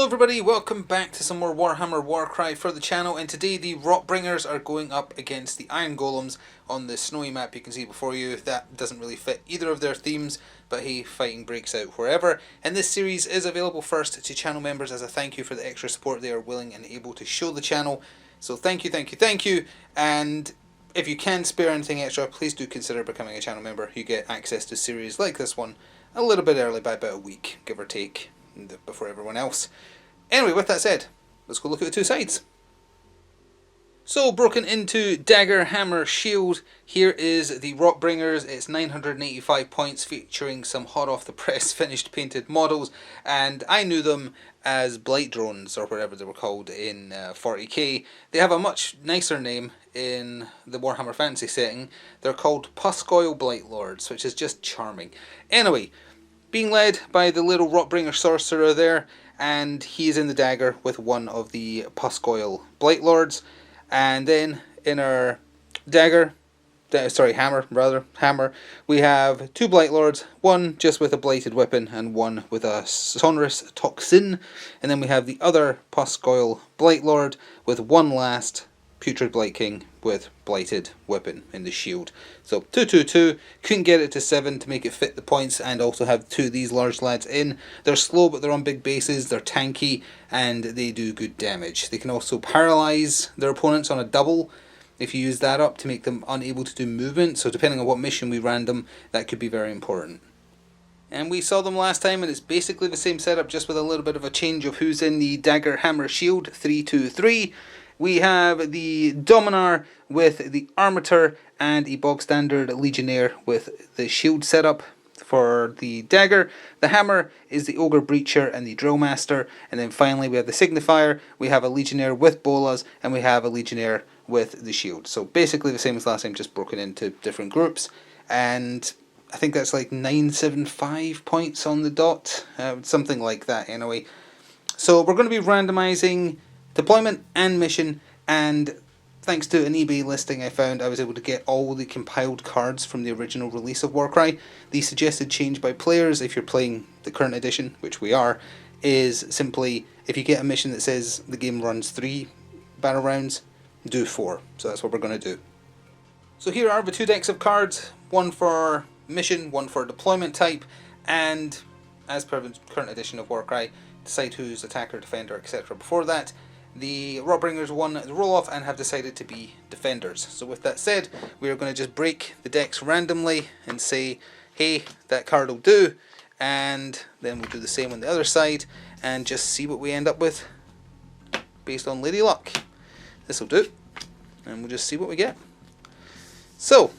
everybody, welcome back to some more Warhammer Warcry for the channel, and today the Rotbringers are going up against the Iron Golems on the snowy map you can see before you. That doesn't really fit either of their themes, but hey, fighting breaks out wherever. And this series is available first to channel members as a thank you for the extra support they are willing and able to show the channel. So thank you, and if you can spare anything extra, please do consider becoming a channel member. You get access to series like this one a little bit early by about a week, give or take, before everyone else. Anyway, with that said, let's go look at the two sides. So, broken into dagger, hammer, shield, here is the Rotbringers. It's 985 points, featuring some hot off the press finished painted models, and I knew them as Blight drones, or whatever they were called in 40k. They have a much nicer name in the Warhammer Fantasy setting. They're called Puscoil Blightlords, which is just charming. Anyway, being led by the little Rotbringer sorcerer there, and he's in the dagger with one of the Puscoil Blightlords. And then in our hammer, we have two Blightlords, one just with a blighted weapon and one with a sonorous toxin. And then we have the other Puscoil Blightlord with one last Putrid Blight King with blighted weapon in the shield. So 2-2-2, couldn't get it to 7 to make it fit the points, and also have two of these large lads in. They're slow, but they're on big bases, they're tanky, and they do good damage. They can also paralyze their opponents on a double if you use that up to make them unable to do movement, so depending on what mission we random, that could be very important. And we saw them last time, and it's basically the same setup, just with a little bit of a change of who's in the dagger, hammer, shield, 3-2-3. We have the Dominar with the Armator and a bog standard Legionnaire with the shield setup for the dagger. The hammer is the Ogre Breacher and the Drillmaster. And then finally we have the Signifier. We have a Legionnaire with bolas, and we have a Legionnaire with the shield. So basically the same as last time, just broken into different groups. And I think that's like 975 points on the dot. Something like that anyway. So we're going to be randomizing deployment and mission, and thanks to an eBay listing I found, I was able to get all the compiled cards from the original release of Warcry. The suggested change by players, if you're playing the current edition, which we are, is simply if you get a mission that says the game runs 3 battle rounds, do 4. So that's what we're going to do. So here are the two decks of cards, one for mission, one for deployment type, and as per the current edition of Warcry, decide who's attacker, defender, etc. Before that, the Rotbringers won the roll-off and have decided to be defenders. So with that said, we are going to just break the decks randomly and say, hey, that card will do, and then we'll do the same on the other side and just see what we end up with based on Lady Luck. This will do, and we'll just see what we get. So,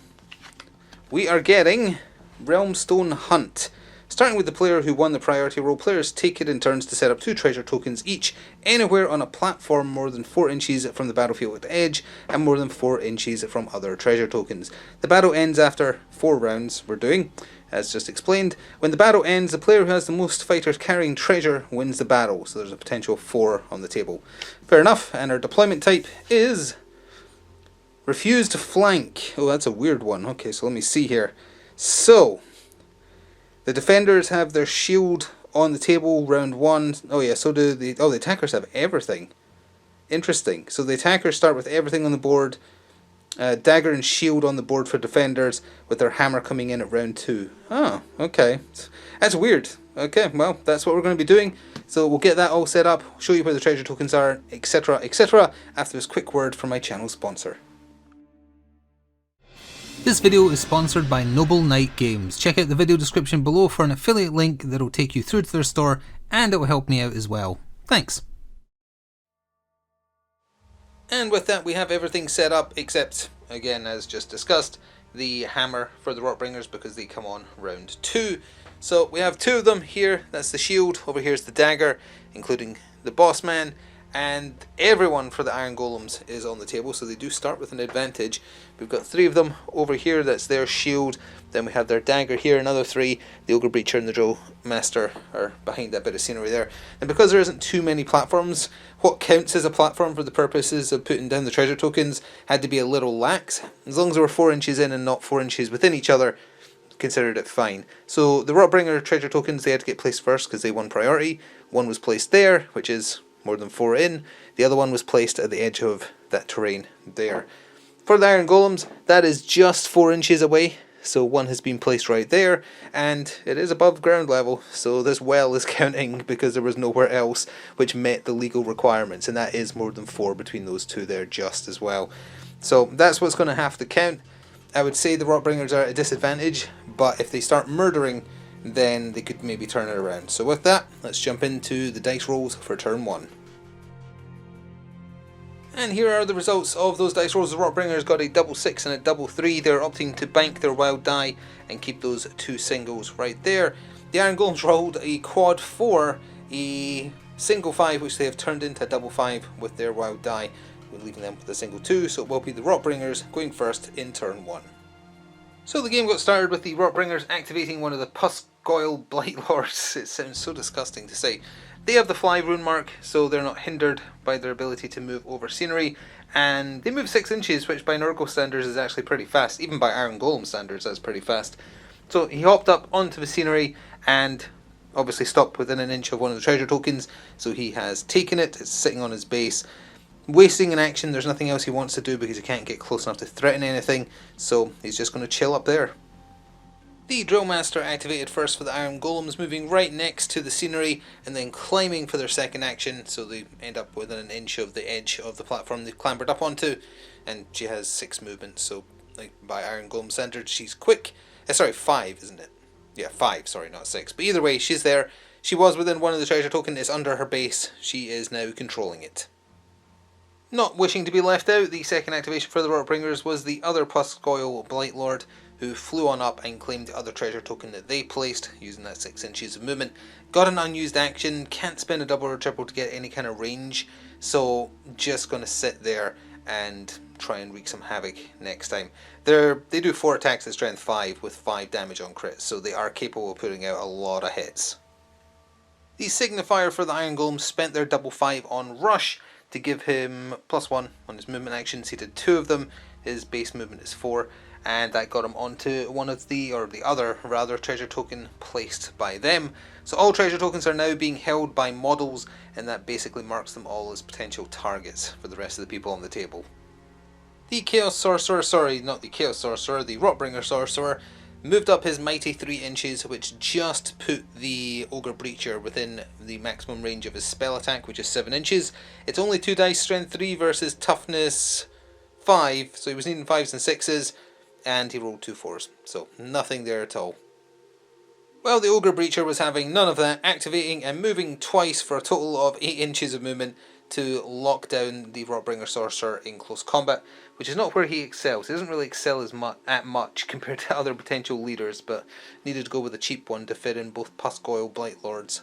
we are getting Realmstone Hunt. Starting with the player who won the priority roll, players take it in turns to set up 2 treasure tokens each anywhere on a platform more than 4 inches from the battlefield edge and more than 4 inches from other treasure tokens. The battle ends after 4 rounds we're doing, as just explained. When the battle ends, the player who has the most fighters carrying treasure wins the battle, so there's a potential of 4 on the table. Fair enough, and our deployment type is refuse to flank. Oh, that's a weird one. Okay, so let me see here. So the defenders have their shield on the table round 1. Oh yeah, so do the attackers have everything. Interesting. So the attackers start with everything on the board. Dagger and shield on the board for defenders, with their hammer coming in at round 2. Oh, okay. That's weird. Okay, well, that's what we're going to be doing. So we'll get that all set up, show you where the treasure tokens are, etc., etc., after this quick word from my channel sponsor. This video is sponsored by Noble Knight Games. Check out the video description below for an affiliate link that will take you through to their store, and it will help me out as well. Thanks. And with that, we have everything set up except, again as just discussed, the hammer for the Rotbringers, because they come on round 2. So we have 2 of them here. That's the shield. Over here is the dagger, including the boss man. And everyone for the Iron Golems is on the table, so they do start with an advantage. We've got 3 of them over here, that's their shield. Then we have their dagger here, another 3. The Ogre Breacher and the Drill Master are behind that bit of scenery there. And because there isn't too many platforms, what counts as a platform for the purposes of putting down the treasure tokens had to be a little lax. As long as they were 4 inches in and not 4 inches within each other, considered it fine. So the Rotbringer treasure tokens, they had to get placed first because they won priority. One was placed there, which is more than 4 in. The other one was placed at the edge of that terrain there. For the Iron Golems, that is just 4 inches away. So one has been placed right there, and it is above ground level, so this well is counting because there was nowhere else which met the legal requirements, and that is more than 4 between those two there just as well. So that's what's going to have to count. I would say the Rotbringers are at a disadvantage, but if they start murdering, then they could maybe turn it around. So with that, let's jump into the dice rolls for turn 1. And here are the results of those dice rolls. The Rotbringers got a double 6 and a double 3. They're opting to bank their wild die and keep those 2 singles right there. The Iron Golems rolled a quad 4, a single 5, which they have turned into a double 5 with their wild die. We're leaving them with a single 2, so it will be the Rotbringers going first in turn 1. So the game got started with the Rotbringers activating one of the Pusgoyle Blightlords. It sounds so disgusting to say. They have the fly rune mark, so they're not hindered by their ability to move over scenery, and they move 6 inches, which by Nurgle standards is actually pretty fast. Even by Iron Golem standards, that's pretty fast. So he hopped up onto the scenery and obviously stopped within an inch of one of the treasure tokens, so he has taken it. It's sitting on his base, wasting an action. There's nothing else he wants to do because he can't get close enough to threaten anything, so he's just going to chill up there. The Drillmaster activated first for the Iron Golems, moving right next to the scenery and then climbing for their second action, so they end up within an inch of the edge of the platform they've clambered up onto, and she has 6 movements, so like by Iron Golem standards she's quick. Sorry, 5, isn't it? Yeah, 5, sorry, not 6. But either way, she's there. She was within one of the treasure tokens. It's under her base. She is now controlling it. Not wishing to be left out, the second activation for the Rotbringers was the other Pusgoyle Blightlord, who flew on up and claimed the other treasure token that they placed, using that 6 inches of movement. Got an unused action, can't spend a double or triple to get any kind of range, so just going to sit there and try and wreak some havoc next time. They do 4 attacks at strength 5 with 5 damage on crits, so they are capable of putting out a lot of hits. The Signifier for the Iron Golems spent their double 5 on Rush to give him +1 on his movement actions. He did 2 of them, his base movement is 4. And that got him onto one of the other treasure token placed by them. So all treasure tokens are now being held by models, and that basically marks them all as potential targets for the rest of the people on the table. The Chaos Sorcerer, sorry, not the Chaos Sorcerer, the Rotbringer Sorcerer, moved up his mighty 3 inches, which just put the Ogre Breacher within the maximum range of his spell attack, which is 7 inches. It's only 2 dice, strength 3 versus toughness 5, so he was needing 5s and 6s. And he rolled 2 4s, so nothing there at all. Well, the Ogre Breacher was having none of that, activating and moving twice for a total of 8 inches of movement to lock down the Rotbringer Sorcerer in close combat, which is not where he excels. He doesn't really excel at much compared to other potential leaders, but needed to go with a cheap one to fit in both Pusgoyle Blightlords.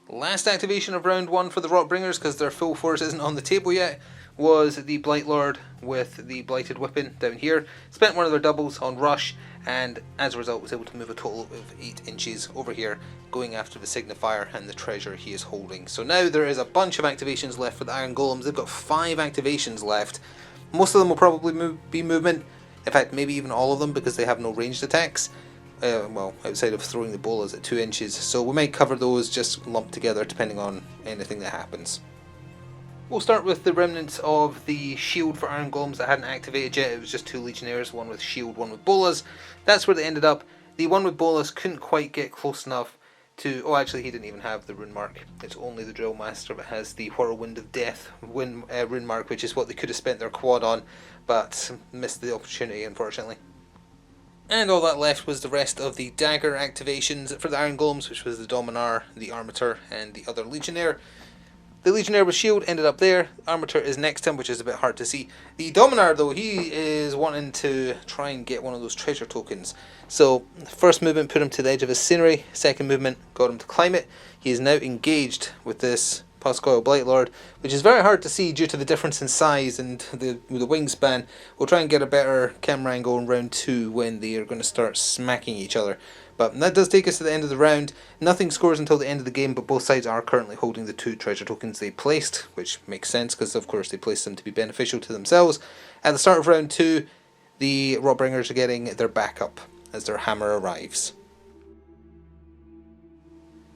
Last activation of round 1 for the Rotbringers, because their full force isn't on the table yet, was the Blightlord with the Blighted Whipping down here. Spent one of their doubles on Rush, and as a result was able to move a total of 8 inches over here, going after the Signifier and the treasure he is holding. So now there is a bunch of activations left for the Iron Golems. They've got 5 activations left. Most of them will probably be movement, in fact maybe even all of them, because they have no ranged attacks. Well, outside of throwing the bolas at 2 inches, so we might cover those just lumped together depending on anything that happens. We'll start with the remnants of the shield for Iron Golems that hadn't activated yet. It was just 2 Legionnaires, one with shield, one with bolas. That's where they ended up. The one with bolas couldn't quite get close enough to... Oh, actually he didn't even have the rune mark. It's only the Drillmaster that has the Whirlwind of Death rune mark, which is what they could have spent their quad on, but missed the opportunity unfortunately. And all that left was the rest of the dagger activations for the Iron Golems, which was the Dominar, the Armator, and the other Legionnaire. The Legionnaire with shield ended up there. Armator is next to him, which is a bit hard to see. The Dominar, though, he is wanting to try and get one of those treasure tokens. So, first movement put him to the edge of his scenery. Second movement got him to climb it. He is now engaged with this Pusgoyle Blightlord, which is very hard to see due to the difference in size and the wingspan. We'll try and get a better camera angle in round 2 when they are going to start smacking each other. But that does take us to the end of the round. Nothing scores until the end of the game, but both sides are currently holding the 2 treasure tokens they placed, which makes sense because of course they placed them to be beneficial to themselves. At the start of round 2, the Rotbringers are getting their backup. as their hammer arrives.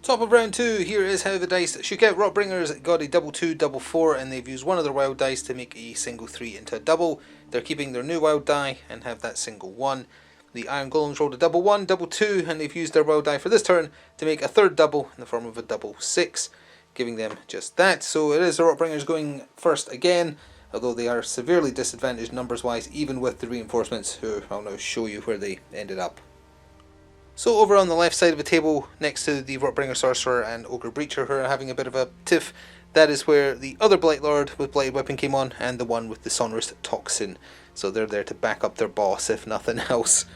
Top of round 2, here is how the dice shook out. Rotbringers got a double 2, double 4, and they've used one of their wild dice to make a single 3 into a double. They're keeping their new wild die and have that single 1. The Iron Golems rolled a double 1, double 2, and they've used their wild die for this turn to make a third double in the form of a double 6, giving them just that. So it is the Rotbringers going first again, although they are severely disadvantaged numbers wise, even with the reinforcements, who I'll now show you where they ended up. So over on the left side of the table, next to the Rotbringer Sorcerer and Ogre Breacher, who are having a bit of a tiff, that is where the other Blightlord with Blighted Weapon came on, and the one with the Sonorous Toxin. So they're there to back up their boss, if nothing else.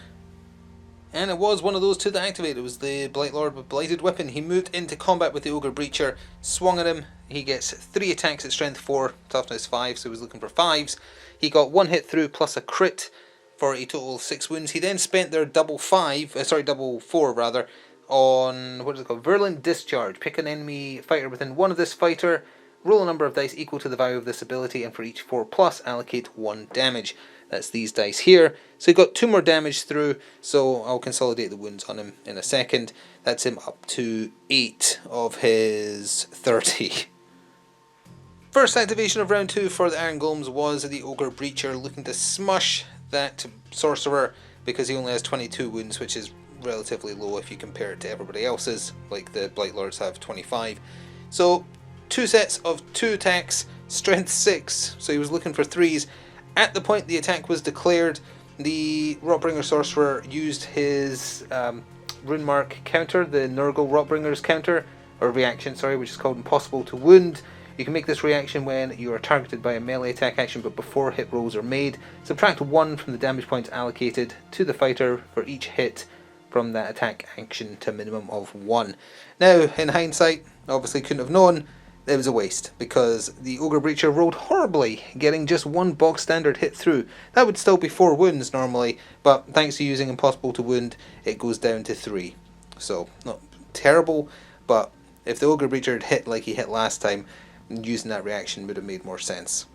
And it was one of those two that activated. It was the Blightlord with Blighted Weapon. He moved into combat with the Ogre Breacher, swung at him. He gets 3 attacks at strength 4, toughness 5, so he was looking for 5s. He got 1 hit through plus a crit for a total of 6 wounds. He then spent their double 4 rather, on, what is it called, Virulent Discharge. Pick an enemy fighter within one of this fighter, roll a number of dice equal to the value of this ability, and for each 4+, allocate 1 damage. That's these dice here. So he got 2 more damage through, so I'll consolidate the wounds on him in a second. That's him up to 8 of his 30. First activation of round 2 for the Iron Golems was the Ogre Breacher, looking to smush that Sorcerer because he only has 22 wounds, which is relatively low if you compare it to everybody else's, like the Blightlords have 25. So 2 sets of 2 attacks, strength 6, so he was looking for 3s. At the point the attack was declared, the Rotbringer Sorcerer used his rune mark counter, the Nurgle Rotbringers counter, or reaction, sorry, which is called Impossible to Wound. You can make this reaction when you are targeted by a melee attack action but before hit rolls are made. Subtract 1 from the damage points allocated to the fighter for each hit from that attack action to a minimum of 1. Now, in hindsight, obviously couldn't have known, it was a waste, because the Ogre Breacher rolled horribly, getting just 1 bog standard hit through. That would still be 4 wounds normally, but thanks to using Impossible to Wound, it goes down to 3. So, not terrible, but if the Ogre Breacher had hit like he hit last time, using that reaction would have made more sense.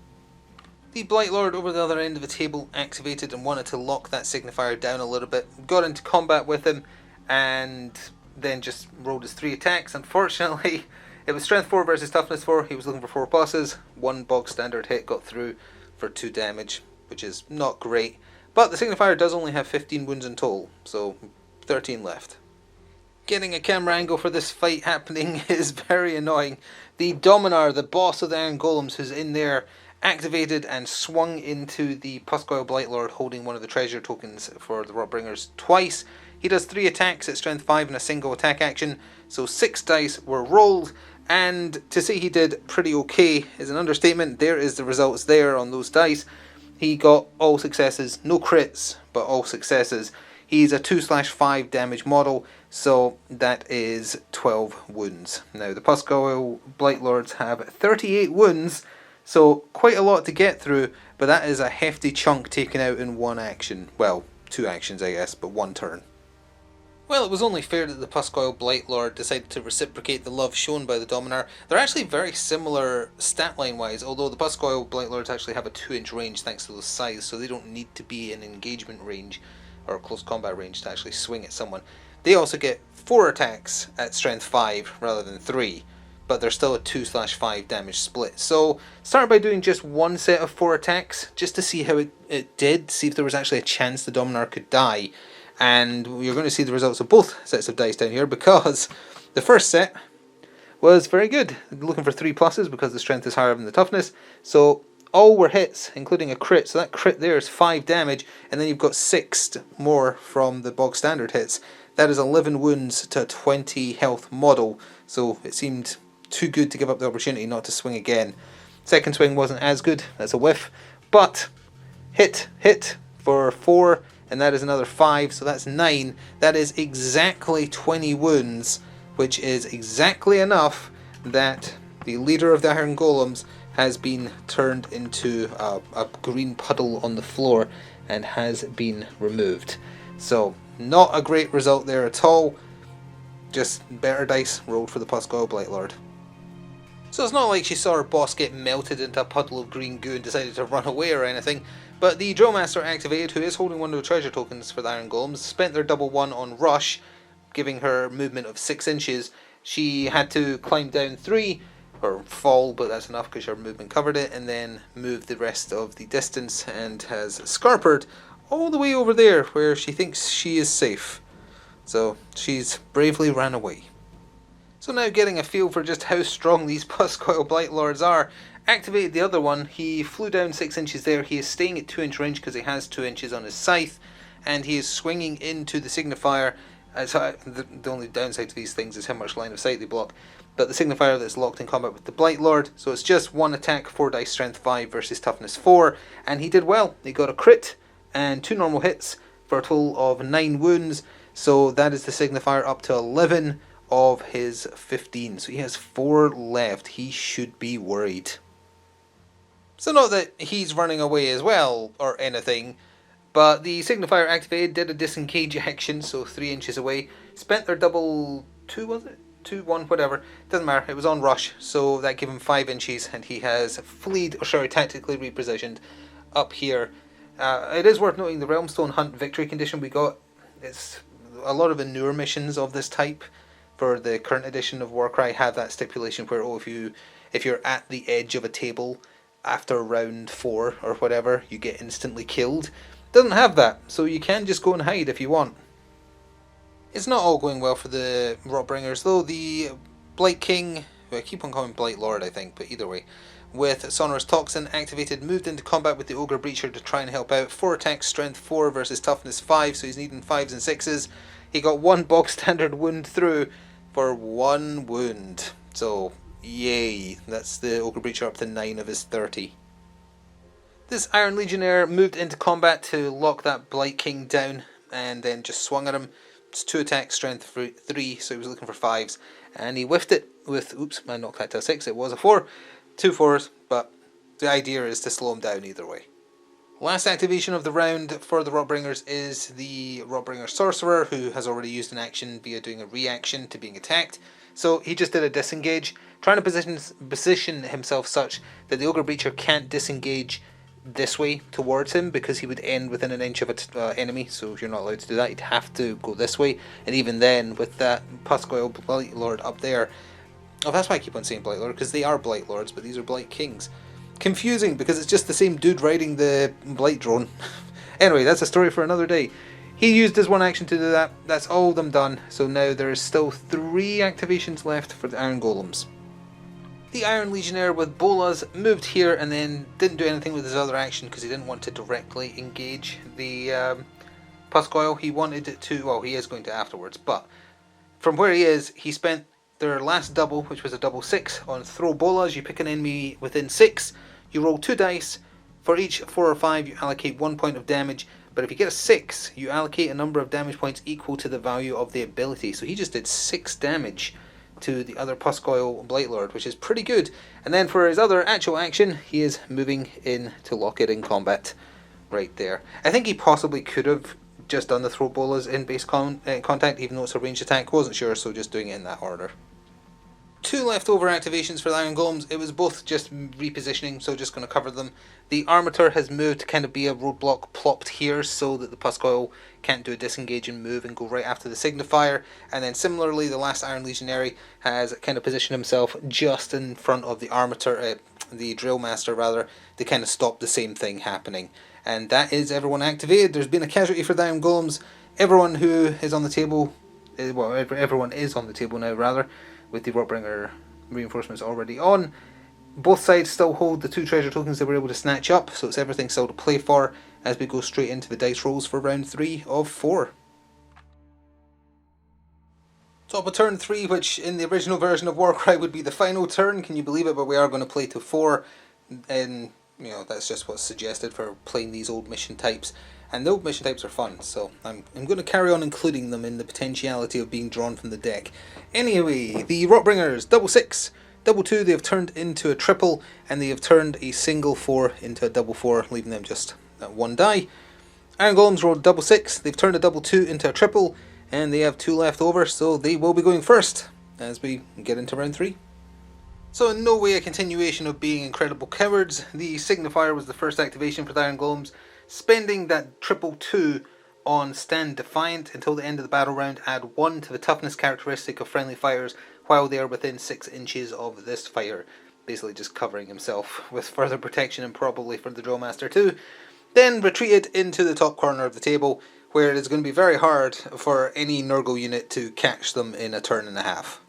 The Blightlord over the other end of the table activated and wanted to lock that signifier down a little bit, got into combat with him, and then just rolled his 3 attacks. Unfortunately, it was strength 4 versus toughness 4, he was looking for 4+, 1 bog standard hit got through for 2 damage, which is not great, but the signifier does only have 15 wounds in total, so 13 left. Getting a camera angle for this fight happening is very annoying. The Dominar, the boss of the Iron Golems, who's in there, activated and swung into the Puscoil Blightlord, holding one of the treasure tokens for the Rotbringers twice. He does 3 attacks at strength 5 in a single attack action, so 6 dice were rolled, and to say he did pretty okay is an understatement. There is the results there on those dice. He got all successes, no crits, but all successes. He's a 2/5 damage model, so that is 12 wounds. Now, the Puscoil Blightlords have 38 wounds, so quite a lot to get through, but that is a hefty chunk taken out in 1 action. Well, 2 actions I guess, but 1 turn. Well, it was only fair that the Puscoil Blightlord decided to reciprocate the love shown by the Dominar. They're actually very similar stat line wise, although the Puscoil Blightlords actually have a 2-inch range thanks to those size, so they don't need to be in engagement range or close combat range to actually swing at someone. They also get 4 attacks at strength 5 rather than 3, but they're still a 2/5 damage split. So started by doing just 1 set of 4 attacks just to see how it did, see if there was actually a chance the Dominar could die. And you're going to see the results of both sets of dice down here, because the first set was very good, looking for 3+, because the strength is higher than the toughness, so all were hits, including a crit, so that crit there is 5 damage, and then you've got 6 more from the bog standard hits. That is 11 wounds to a 20 health model, so it seemed too good to give up the opportunity not to swing again. Second swing wasn't as good, that's a whiff, but hit for 4, and that is another 5, so that's 9. That is exactly 20 wounds, which is exactly enough that the leader of the Iron Golems has been turned into a green puddle on the floor and has been removed. So not a great result there at all, just better dice rolled for the Puscoil Blightlord. So it's not like she saw her boss get melted into a puddle of green goo and decided to run away or anything, But the Drill Master activated, who is holding one of the treasure tokens for the Iron Golems, spent their double 1 on Rush, giving her movement of 6 inches. She had to climb down 3, or fall, but that's enough because her movement covered it, and then move the rest of the distance, and has scarpered all the way over there where she thinks she is safe. So she's bravely ran away. So now getting a feel for just how strong these Puscoil Blightlords are, activated the other one. He flew down 6 inches there. He is staying at 2 inch range because he has 2 inches on his scythe, and he is swinging into the signifier. So the only downside to these things is how much line of sight they block. But the signifier that's locked in combat with the Blightlord, so it's just 1 attack, 4 dice, strength 5 versus toughness 4, and he did well. He got a crit and 2 normal hits for a total of 9 wounds. So that is the signifier up to 11 of his 15. So he has 4 left. He should be worried. So not that he's running away as well, or anything, but the signifier activated, did a disengage action, so 3 inches away, spent their double 2, was it? 2, 1, whatever, doesn't matter, it was on Rush, so that gave him 5 inches, and he has fleed, or sorry, tactically repositioned up here. It is worth noting the Realmstone Hunt victory condition we got. It's a lot of the newer missions of this type for the current edition of Warcry have that stipulation where, oh, if you're at the edge of a table after round 4 or whatever, you get instantly killed. Doesn't have that, so you can just go and hide if you want. It's not all going well for the Rotbringers though. The Blight King, who I keep on calling Blightlord I think, but either way, with Sonorous Toxin activated, moved into combat with the Ogre Breacher to try and help out. 4 attacks, strength 4 versus toughness 5, so he's needing 5s and 6s. He got 1 bog standard wound through for 1 wound. So, yay. That's the Ogre Breacher up to 9 of his 30. This Iron Legionnaire moved into combat to lock that Blight King down, and then just swung at him. It's 2 attacks, strength 3, so he was looking for 5s. And he whiffed it with, oops, I knocked that to a 6, it was a 4. 2 4s, but the idea is to slow him down either way. Last activation of the round for the Rotbringers is the Rotbringer Sorcerer, who has already used an action via doing a reaction to being attacked. So he just did a disengage, trying to position himself such that the Ogre Breacher can't disengage this way towards him because he would end within an inch of an enemy, so you're not allowed to do that. You'd have to go this way, and even then with that Puscoil Blightlord up there, oh, that's why I keep on saying Blightlord, because they are Blightlords, but these are Blight Kings. Confusing, because it's just the same dude riding the Blight drone. Anyway, that's a story for another day. He used his 1 action to do that. That's all of them done. So now there is still 3 activations left for the Iron Golems. The Iron Legionnaire with Bolas moved here and then didn't do anything with his other action because he didn't want to directly engage the Puscoil. He wanted it to, well, he is going to afterwards, but from where he is, he spent their last double, which was a double 6, on throw bolas. You pick an enemy within 6, you roll 2 dice, for each 4 or 5 you allocate 1 point of damage, but if you get a 6, you allocate a number of damage points equal to the value of the ability. So he just did 6 damage to the other Puscoil Blightlord, which is pretty good. And then for his other actual action, he is moving in to lock it in combat right there. I think he possibly could have just done the throw bolas in base contact, even though it's a ranged attack. Wasn't sure, so just doing it in that order. 2 leftover activations for the Iron Golems. It was both just repositioning, so just going to cover them. The Armator has moved to kind of be a roadblock plopped here so that the Puscoil can't do a disengage and move and go right after the Signifier. And then similarly, the last Iron Legionary has kind of positioned himself just in front of the Armator, the Drill Master rather, to kind of stop the same thing happening. And that is everyone activated. There's been a casualty for the Iron Golems. Everyone who is on the table, well, everyone is on the table now rather, with the Rotbringer reinforcements already on. Both sides still hold the 2 treasure tokens they were able to snatch up, so it's everything still to play for as we go straight into the dice rolls for round 3 of 4. Top of turn 3, which in the original version of Warcry would be the final turn, can you believe it, but we are going to play to 4, and you know, that's just what's suggested for playing these old mission types. And the old mission types are fun, so I'm going to carry on including them in the potentiality of being drawn from the deck. Anyway, the Rotbringers, double 6, double 2, they have turned into a triple, and they have turned a single 4 into a double 4, leaving them just at 1 die. Iron Golems rolled double 6, they've turned a double 2 into a triple, and they have 2 left over, so they will be going first as we get into round 3. So in no way a continuation of being incredible cowards. The Signifier was the first activation for the Iron Golems. spending that triple 2 on Stand Defiant until the end of the battle round. Add 1 to the toughness characteristic of friendly fighters while they are within 6 inches of this fighter. Basically just covering himself with further protection and probably for the Drillmaster too. Then retreat it into the top corner of the table, where it is going to be very hard for any Nurgle unit to catch them in a turn and a half.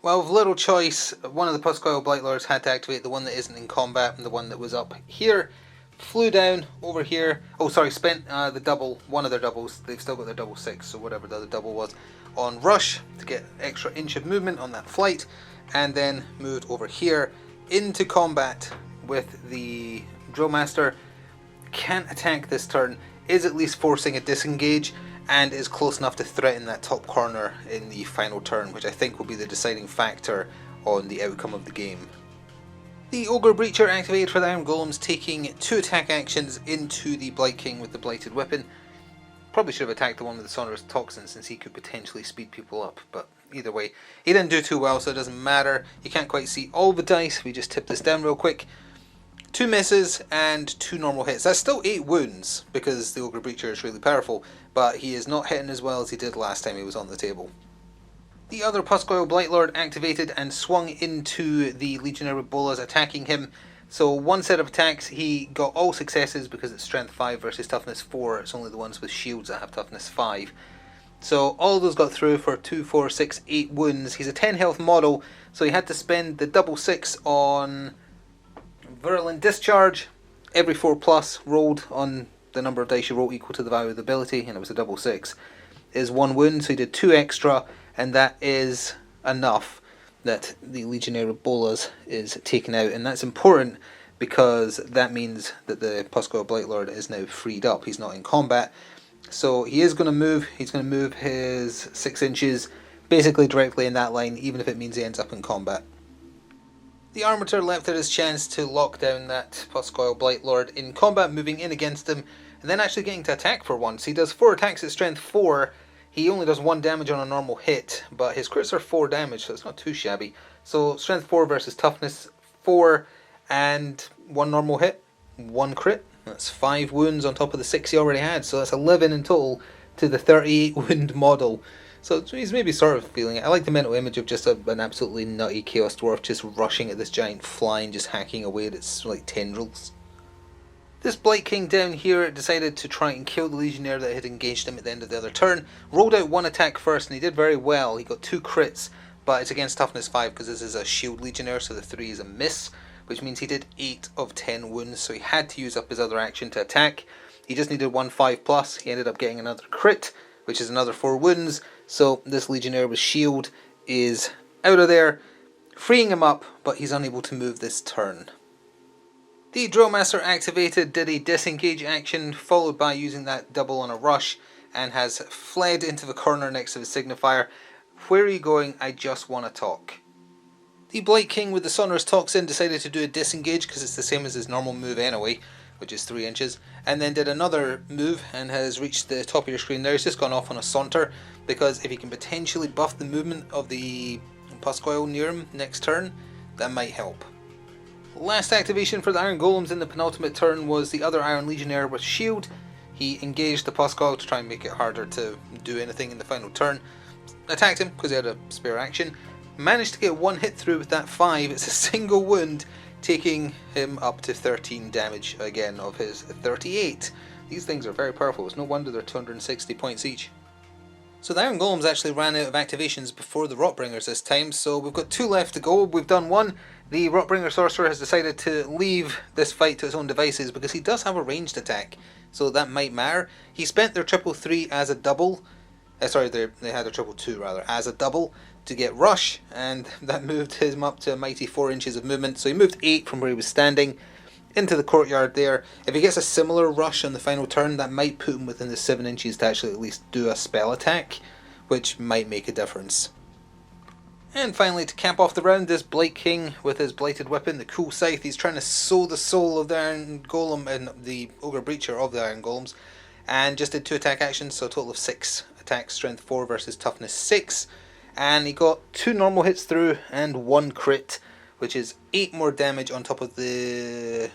Well, with little choice, one of the Puscoil Blightlords had to activate the one that isn't in combat, and the one that was up here flew down over here. Oh, sorry, spent the double, one of their doubles, they've still got their double 6, so whatever the other double was, on rush to get extra inch of movement on that flight, and then moved over here into combat with the Drillmaster. Can't attack this turn, is at least forcing a disengage, and is close enough to threaten that top corner in the final turn, which I think will be the deciding factor on the outcome of the game. The Ogre Breacher activated for the Iron Golems, taking 2 attack actions into the Blight King with the Blighted Weapon. Probably should have attacked the one with the Sonorous Toxin, since he could potentially speed people up, but either way, he didn't do too well, so it doesn't matter. You can't quite see all the dice, we just tip this down real quick. 2 misses and 2 normal hits. That's still 8 wounds, because the Ogre Breacher is really powerful, but he is not hitting as well as he did last time he was on the table. The other Puscoil Blightlord activated and swung into the Legionary Bolas, attacking him. So one set of attacks, he got all successes because it's strength 5 versus toughness 4. It's only the ones with shields that have toughness 5. So all those got through for 2, 4, 6, 8 wounds. He's a 10 health model, so he had to spend the double 6 on Virulent Discharge. Every 4+ rolled on the number of dice you roll equal to the value of the ability, and it was a double 6, is 1 wound, so he did 2 extra, and that is enough that the Legionary Bolas is taken out, and that's important because that means that the Puscoil Blightlord is now freed up. He's not in combat, so he is going to move. He's going to move his 6 inches basically directly in that line, even if it means he ends up in combat. The Armator left at his chance to lock down that Puscoil Blightlord in combat, moving in against him, and then actually getting to attack for once. He does 4 attacks at strength 4. He only does 1 damage on a normal hit, but his crits are 4 damage, so it's not too shabby. So strength 4 versus toughness 4, and 1 normal hit, 1 crit. That's 5 wounds on top of the 6 he already had, so that's 11 in total to the 38 wound model. So he's maybe sort of feeling it. I like the mental image of just an absolutely nutty Chaos Dwarf just rushing at this giant fly and just hacking away at its like tendrils. This Blight King down here decided to try and kill the Legionnaire that had engaged him at the end of the other turn. Rolled out 1 attack first, and he did very well. He got 2 crits, but it's against toughness 5 because this is a shield Legionnaire, so the 3 is a miss, which means he did 8 of 10 wounds, so he had to use up his other action to attack. He just needed 1 5+, he ended up getting another crit, which is another 4 wounds, so this Legionnaire with shield is out of there, freeing him up, but he's unable to move this turn. The Drillmaster activated, did a disengage action, followed by using that double on a rush, and has fled into the corner next to the signifier. Where are you going? I just want to talk. The Blight King with the Sonorous Toxin decided to do a disengage because it's the same as his normal move anyway, which is 3 inches, and then did another move and has reached the top of your screen there. He's just gone off on a saunter, because if he can potentially buff the movement of the Puscoil near him next turn, that might help. Last activation for the Iron Golems in the penultimate turn was the other Iron Legionnaire with shield. He engaged the Puscoil to try and make it harder to do anything in the final turn. Attacked him because he had a spare action. Managed to get 1 hit through with that 5. It's a single wound, taking him up to 13 damage again of his 38. These things are very powerful. It's no wonder they're 260 points each. So the Iron Golems actually ran out of activations before the Rotbringers this time, so we've got 2 left to go. We've done 1. The Rotbringer Sorcerer has decided to leave this fight to his own devices because he does have a ranged attack, so that might matter. He spent their triple 3 as a double, they had their triple 2 rather, as a double to get rush, and that moved him up to a mighty 4 inches of movement, so he moved 8 from where he was standing into the courtyard there. If he gets a similar rush on the final turn, that might put him within the 7 inches to actually at least do a spell attack, which might make a difference. And finally, to cap off the round, this Blight King with his Blighted Weapon, the cool scythe. He's trying to sow the soul of the Iron Golem and the Ogre Breacher of the Iron Golems, and just did 2 attack actions, so a total of 6 attacks, strength 4 versus toughness 6, and he got 2 normal hits through and 1 crit, which is 8 more damage on top of the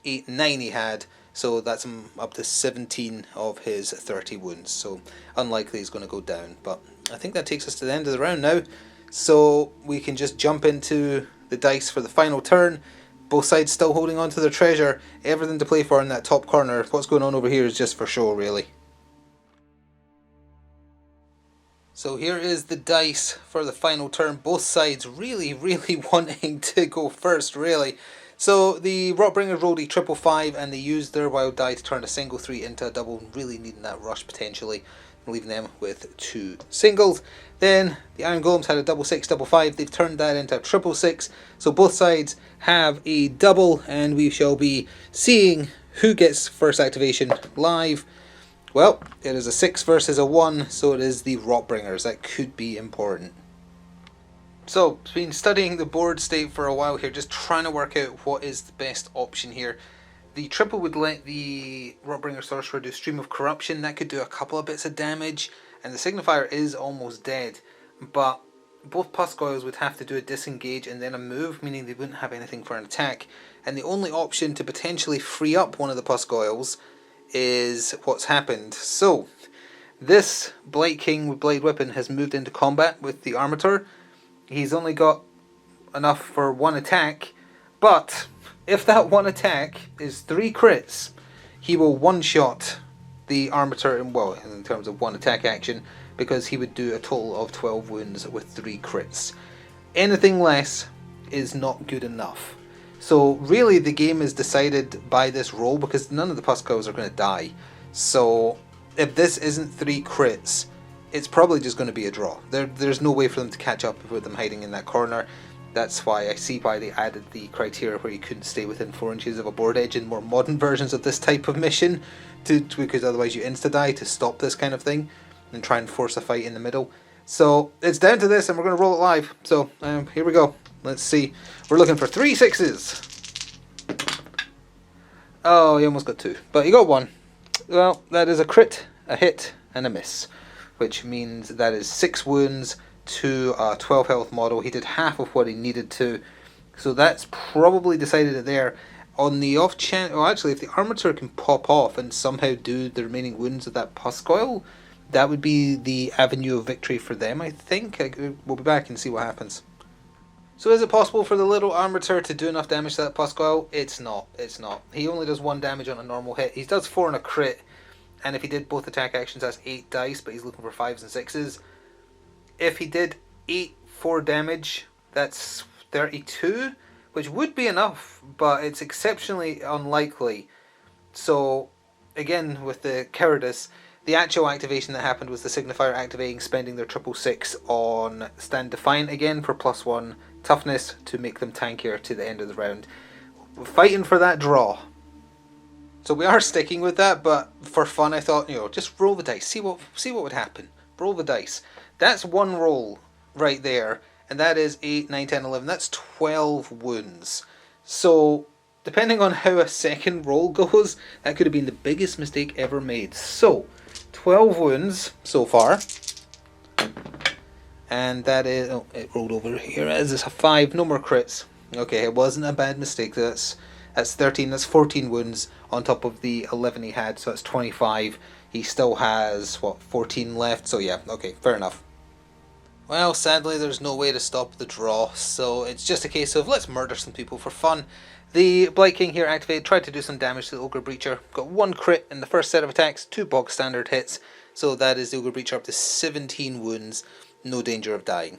9 he had, so that's up to 17 of his 30 wounds, so unlikely he's going to go down. But I think that takes us to the end of the round now, so we can just jump into the dice for the final turn. Both sides still holding on to their treasure, everything to play for in that top corner. What's going on over here is just for show, really. So here is the dice for the final turn. Both sides really wanting to go first, really. So the Rotbringers rolled a 555 and they used their wild die to turn a single 3 into a double, really needing that rush potentially, leaving them with 2 singles. Then the Iron Golems had a 6-6-5. They've turned that into a 6-6. So both sides have a double, and we shall be seeing who gets first activation live. Well, it is a 6 versus a 1, so it is the Rotbringers. That could be important. So, been studying the board state for a while here, just trying to work out what is the best option here. The triple would let the Rotbringer Sorcerer do Stream of Corruption. That could do a couple of bits of damage, and the Signifier is almost dead. But both Puscoils would have to do a disengage and then a move, meaning they wouldn't have anything for an attack. And the only option to potentially free up one of the Puscoils is what's happened. So, this Blight King with Blade Weapon has moved into combat with the Armator. He's only got enough for 1 attack, but if that 1 attack is 3 crits, he will one-shot the Armator in terms of 1 attack action, because he would do a total of 12 wounds with 3 crits. Anything less is not good enough. So really the game is decided by this roll, because none of the Puscoils are going to die. So if this isn't 3 crits, it's probably just going to be a draw. There's no way for them to catch up with them hiding in that corner. That's why I see why they added the criteria where you couldn't stay within 4 inches of a board edge in more modern versions of this type of mission, because otherwise you insta-die to stop this kind of thing and try and force a fight in the middle. So it's down to this, and we're going to roll it live. So here we go. Let's see. We're looking for 3 6s. Oh, he almost got 2, but he got 1. Well, that is a crit, a hit, and a miss, which means that is 6 wounds to a 12 health model. He did half of what he needed to, so that's probably decided it there. On the off chance, well, actually, if the Armator can pop off and somehow do the remaining wounds of that Puscoil, that would be the avenue of victory for them, I think. We'll be back and see what happens. So is it possible for the little Armator to do enough damage to that Puscoil? It's not. It's not. He only does 1 damage on a normal hit. He does 4 on a crit, and if he did both attack actions, that's 8 dice, but he's looking for 5s and 6s. If he did 4 damage, that's 32, which would be enough, but it's exceptionally unlikely. So, again, with the Cowardice, the actual activation that happened was the Signifier activating, spending their 666 on Stand Defiant again for +1 toughness to make them tankier to the end of the round. We're fighting for that draw. So we are sticking with that, but for fun I thought, just roll the dice, see what would happen. Roll the dice. That's 1 roll right there, and that is 8, 9, 10, 11. That's 12 wounds. So, depending on how a second roll goes, that could have been the biggest mistake ever made. So, 12 wounds so far. And that is... oh, it rolled over here. As is a 5, no more crits. Okay, it wasn't a bad mistake. That's 13, that's 14 wounds on top of the 11 he had, so that's 25. He still has, 14 left, so yeah, okay, fair enough. Well, sadly there's no way to stop the draw, so it's just a case of let's murder some people for fun. The Blight King here activated, tried to do some damage to the Ogre Breacher, got 1 crit in the first set of attacks, 2 bog standard hits, so that is the Ogre Breacher up to 17 wounds, no danger of dying.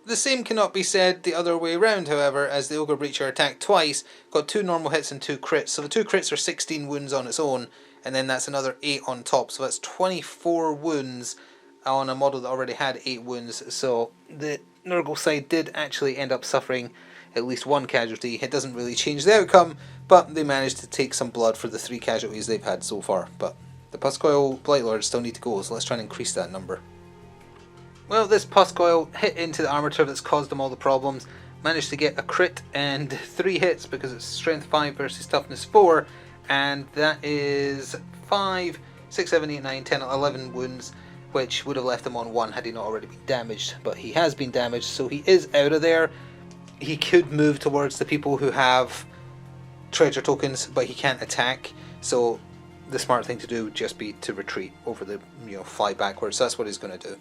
The same cannot be said the other way around, however, as the Ogre Breacher attacked twice, got 2 normal hits and 2 crits, so the 2 crits are 16 wounds on its own, and then that's another 8 on top, so that's 24 wounds on a model that already had 8 wounds, so the Nurgle side did actually end up suffering at least 1 casualty. It doesn't really change the outcome, but they managed to take some blood for the 3 casualties they've had so far. But the Puscoil Blightlords still need to go, so let's try and increase that number. Well, this Puscoil hit into the Armator that's caused them all the problems, managed to get a crit and 3 hits because it's strength 5 versus toughness 4, and that is 5, 6, 7, 8, 9, 10, 11 wounds, which would have left him on 1 had he not already been damaged, but he has been damaged, so he is out of there. He could move towards the people who have treasure tokens, but he can't attack, So the smart thing to do would just be to retreat over the, fly backwards. That's what he's going to do.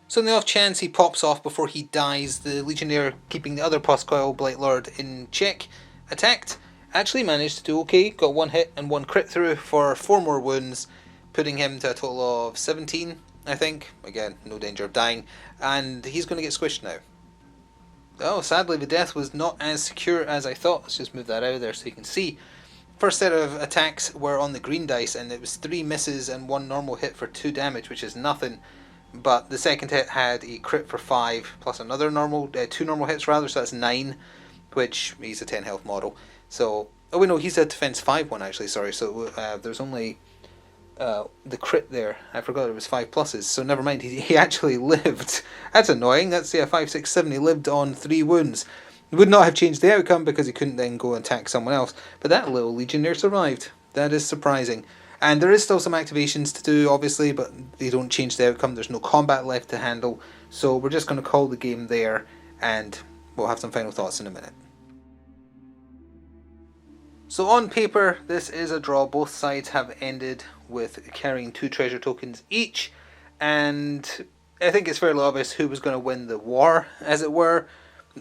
So in the off chance he pops off before he dies, the Legionnaire, keeping the other Postcoil Blightlord in check, attacked. Actually managed to do okay, got 1 hit and 1 crit through for 4 more wounds, putting him to a total of 17, I think. Again, no danger of dying, and he's going to get squished now. Oh, sadly the death was not as secure as I thought. Let's just move that out of there so you can see. First set of attacks were on the green dice, and it was 3 misses and 1 normal hit for 2 damage, which is nothing. But the second hit had a crit for 5 plus another normal, 2 normal hits rather, so that's 9, which he's a 10 health model. So, oh wait, no, he's a defense 5 one actually, sorry, so there's only the crit there. I forgot it was 5 pluses, so never mind, he actually lived. That's annoying. That's 5, 6, 7, he lived on 3 wounds. It would not have changed the outcome because he couldn't then go and attack someone else, but that little Legionnaire survived. That is surprising. And there is still some activations to do, obviously, but they don't change the outcome. There's no combat left to handle, so we're just going to call the game there, and we'll have some final thoughts in a minute. So on paper, this is a draw. Both sides have ended with carrying 2 treasure tokens each, and I think it's fairly obvious who was going to win the war, as it were,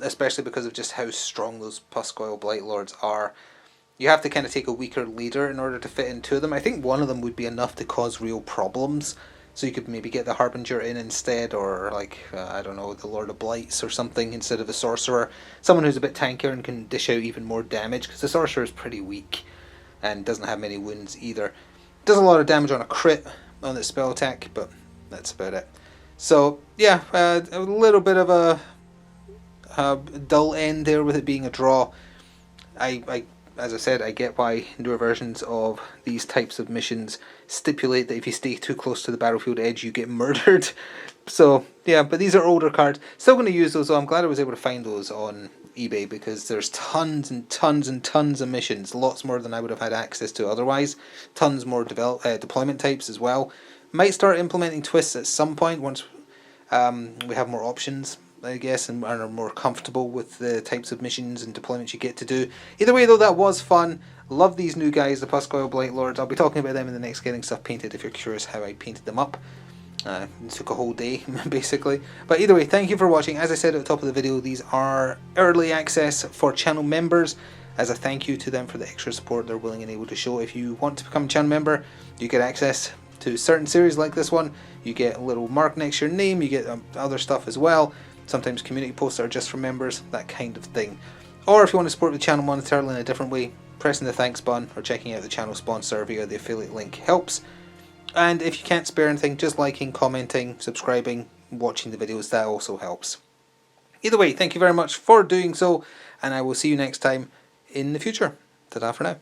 especially because of just how strong those Postcoil Blightlords are. You have to kind of take a weaker leader in order to fit in 2 of them. I think 1 of them would be enough to cause real problems. So you could maybe get the Harbinger in instead, or like, I don't know, the Lord of Blights or something instead of the Sorcerer. Someone who's a bit tankier and can dish out even more damage, because the Sorcerer is pretty weak and doesn't have many wounds either. Does a lot of damage on a crit on its spell attack, but that's about it. So yeah, a little bit of a dull end there with it being a draw. As I said, I get why newer versions of these types of missions stipulate that if you stay too close to the battlefield edge, you get murdered. So, yeah, but these are older cards. Still going to use those, though. I'm glad I was able to find those on eBay, because there's tons and tons and tons of missions. Lots more than I would have had access to otherwise. Tons more deployment types as well. Might start implementing twists at some point once we have more options, I guess, and are more comfortable with the types of missions and deployments you get to do. Either way, though, that was fun. Love these new guys, the Postcoil Blightlords. I'll be talking about them in the next Getting Stuff Painted if you're curious how I painted them up. It took a whole day, basically. But either way, thank you for watching. As I said at the top of the video, these are early access for channel members, as a thank you to them for the extra support they're willing and able to show. If you want to become a channel member, you get access to certain series like this one. You get a little mark next to your name, you get other stuff as well. Sometimes community posts are just for members, that kind of thing. Or if you want to support the channel monetarily in a different way, pressing the thanks button or checking out the channel sponsor via the affiliate link helps. And if you can't spare anything, just liking, commenting, subscribing, watching the videos, that also helps. Either way, thank you very much for doing so, and I will see you next time in the future. Ta-da for now.